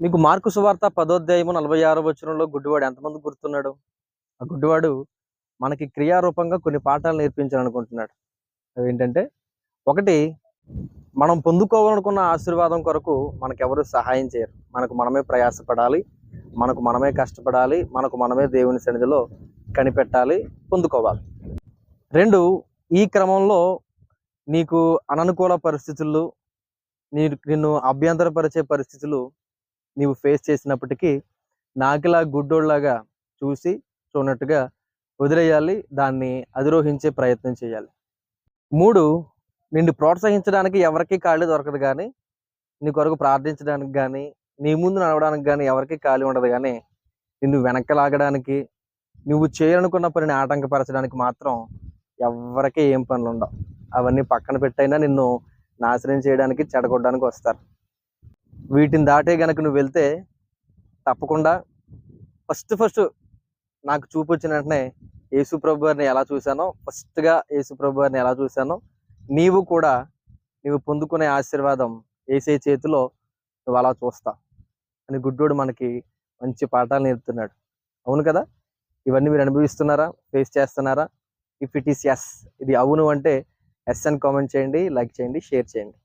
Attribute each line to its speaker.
Speaker 1: మీకు మార్కు సువార్త 10వ అధ్యాయము 46వ వచనంలో గుడ్డివాడు ఎంతమంది గుర్తున్నాడు? ఆ గుడ్డివాడు మనకి క్రియారూపంగా కొన్ని పాఠాలు నేర్పించాలనుకుంటున్నాడు. అవేంటంటే, ఒకటి, మనం పొందుకోవాలనుకున్న ఆశీర్వాదం కొరకు మనకెవరు సహాయం చేయరు. మనకు మనమే ప్రయాసపడాలి, మనకు మనమే కష్టపడాలి, మనకు మనమే దేవుని సన్నిధిలో కనిపెట్టాలి, పొందుకోవాలి. 2, ఈ క్రమంలో నీకు అననుకూల పరిస్థితులు, నిన్ను అభ్యంతరపరిచే పరిస్థితులు నీవు ఫేస్ చేసినప్పటికీ నాకులా గుడ్డోళ్ళలాగా చూడనట్టుగా వదిలేయాలి, దాన్ని అధిరోహించే ప్రయత్నం చేయాలి. 3, నిన్ను ప్రోత్సహించడానికి ఎవరికి ఖాళీ దొరకదు, కానీ నీ కొరకు ప్రార్థించడానికి కానీ నీ ముందు నడవడానికి కానీ ఎవరికి ఖాళీ ఉండదు. కానీ నిన్ను వెనక్కి లాగడానికి, నువ్వు చేయాలనుకున్న పనిని ఆటంకపరచడానికి మాత్రం ఎవరికి ఏం పనులు ఉండవు. అవన్నీ పక్కన పెట్టైనా నిన్ను నాశనం చేయడానికి, చెడగొట్టడానికి వస్తారు. వీటిని దాటే గనక నువ్వు వెళ్తే తప్పకుండా ఫస్ట్ నాకు చూపు వచ్చిన వెంటనే యేసు ప్రభు వారిని ఎలా చూశానో, యేసు ప్రభు వారిని ఎలా చూశానో, నీవు కూడా నీవు పొందుకునే ఆశీర్వాదం యేసయ్య చేతిలో నువ్వు అలా చూస్తా అని గుడ్డోడు మనకి మంచి పాఠాలు నేర్పుతున్నాడు. అవును కదా? ఇవన్నీ మీరు అనుభవిస్తున్నారా? ఫేస్ చేస్తున్నారా? ఇఫ్ ఇట్ ఈస్ ఎస్, ఇది అవును అంటే ఎస్ అని కామెంట్ చేయండి, లైక్ చేయండి, షేర్ చేయండి.